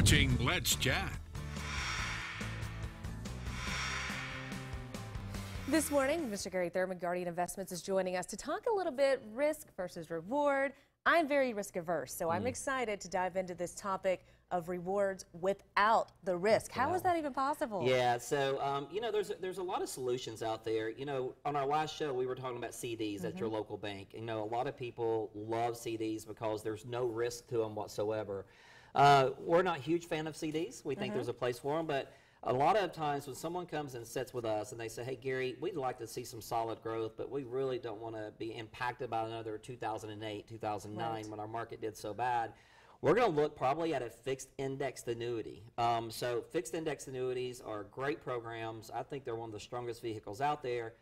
watching Let's Chat. This morning, Mr. Garry Thurman, Guardian Investments, is joining us to talk a little bit risk versus reward. I'm very risk averse, so I'm excited to dive into this topic of rewards without the risk. How is that even possible? Yeah, so you know, there's a lot of solutions out there. You know, on our last show, we were talking about CDs at your local bank. You know, a lot of people love CDs because there's no risk to them whatsoever. We're not a huge fan of CDs. We think there's a place for them, but a lot of times when someone comes and sits with us and they say, hey, Gary, we'd like to see some solid growth, but we really don't want to be impacted by another 2008, 2009 when our market did so bad, we're going to look probably at a fixed indexed annuity. So fixed indexed annuities are great programs. I think they're one of the strongest vehicles out there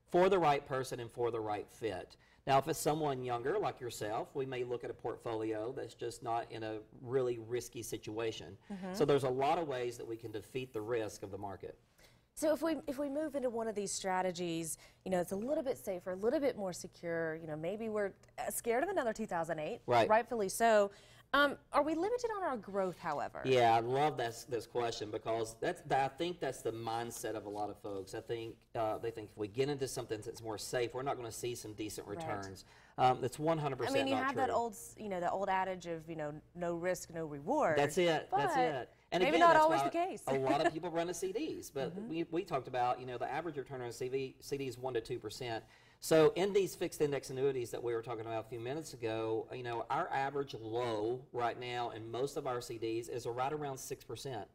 for the right person and for the right fit. Now, if it's someone younger like yourself, we may look at a portfolio that's just not in a really risky situation. So there's a lot of ways that we can defeat the risk of the market. So if we move into one of these strategies, you know, it's a little bit safer, a little bit more secure, you know, maybe we're scared of another 2008, rightfully so. Are we limited on our growth, however? Yeah, I love this question because I think that's the mindset of a lot of folks. I think they think if we get into something that's more safe, we're not going to see some decent returns. That's 100% not true. I mean, you have that old, the old adage of, no risk, no reward. That's it. That's it. And maybe again, not always the case. A lot of people run to CDs, but we talked about, the average return on a CD is 1 to 2%. So in these fixed index annuities that we were talking about a few minutes ago, our average low right now in most of our CDs is right around 6%.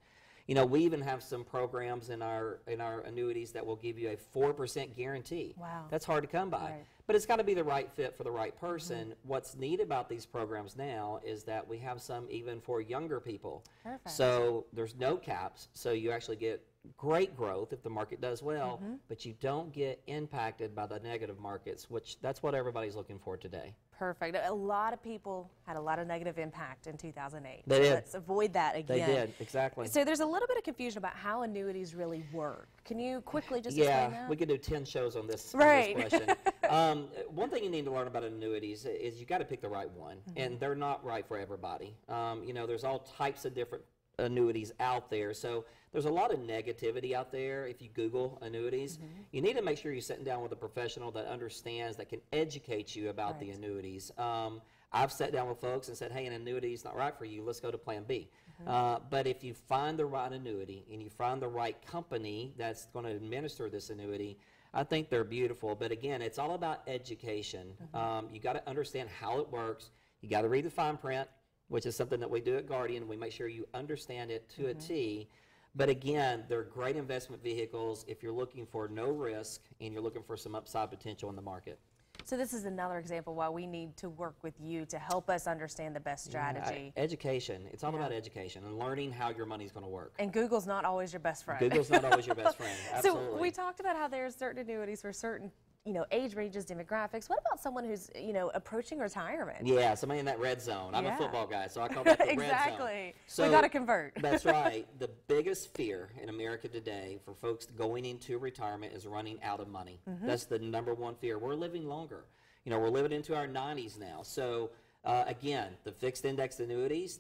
We even have some programs in our annuities that will give you a 4% guarantee. Wow. That's hard to come by. Right. But it's got to be the right fit for the right person. What's neat about these programs now is that we have some even for younger people. Perfect. So there's no caps, so you actually get great growth if the market does well, but you don't get impacted by the negative markets, which that's what everybody's looking for today. Perfect. A lot of people had a lot of negative impact in 2008. They did. Let's avoid that again. They did, exactly. So there's a little bit of confusion about how annuities really work. Can you quickly just explain that? Yeah, we could do 10 shows on this, right. on this question. One thing you need to learn about annuities is you got to pick the right one, and they're not right for everybody. There's all types of different annuities out there. So there's a lot of negativity out there. If you Google annuities, you need to make sure you're sitting down with a professional that understands, that can educate you about the annuities. I've sat down with folks and said, hey, an annuity is not right for you. Let's go to plan B. But if you find the right annuity and you find the right company that's going to administer this annuity, I think they're beautiful. But again, it's all about education. You got to understand how it works. You got to read the fine print, which is something that we do at Guardian. We make sure you understand it to a T. But again, they're great investment vehicles if you're looking for no risk and you're looking for some upside potential in the market. So this is another example why we need to work with you to help us understand the best strategy. Education. It's all about education and learning how your money's going to work. And Google's not always your best friend. Google's not always your best friend. Absolutely. So we talked about how there's certain annuities for certain age ranges, demographics. What about someone who's, approaching retirement? Yeah, somebody in that red zone. I'm a football guy, so I call that the red zone. Exactly. So we got to convert. That's right. The biggest fear in America today for folks going into retirement is running out of money. That's the #1 fear. We're living longer. We're living into our 90s now. So again, the fixed indexed annuities,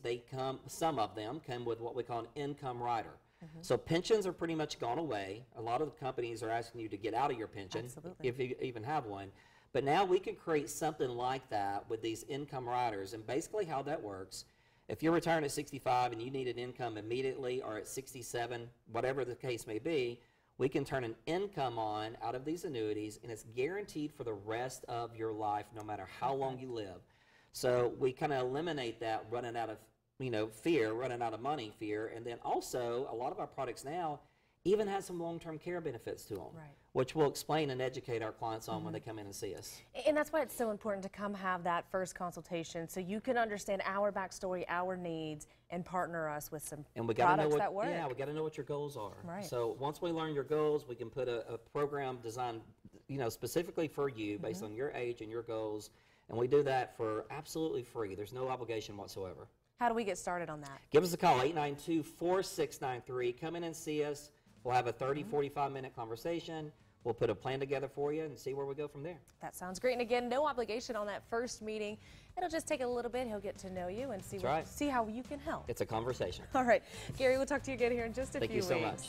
some of them come with what we call an income rider. So pensions are pretty much gone away. A lot of the companies are asking you to get out of your pension, if you even have one. But now we can create something like that with these income riders. And basically how that works, if you're retiring at 65 and you need an income immediately, or at 67, whatever the case may be, we can turn an income on out of these annuities, and it's guaranteed for the rest of your life, no matter how long you live. So we kind of eliminate that running out of fear, running out of money fear. And then also, a lot of our products now even have some long-term care benefits to them, which we'll explain and educate our clients on when they come in and see us. And that's why it's so important to come have that first consultation so you can understand our backstory, our needs, and partner us with some products that work. Yeah, we got to know what your goals are. Right. So once we learn your goals, we can put a program designed specifically for you based on your age and your goals. And we do that for absolutely free. There's no obligation whatsoever. How do we get started on that? Give us a call, 892-4693. Come in and see us. We'll have a 30, 45-minute conversation. we'll put a plan together for you and see where we go from there. That sounds great. And again, no obligation on that first meeting. It'll just take a little bit. He'll get to know you and see how you can help. It's a conversation. All right. Gary, we'll talk to you again here in just a few weeks. Thank you so much.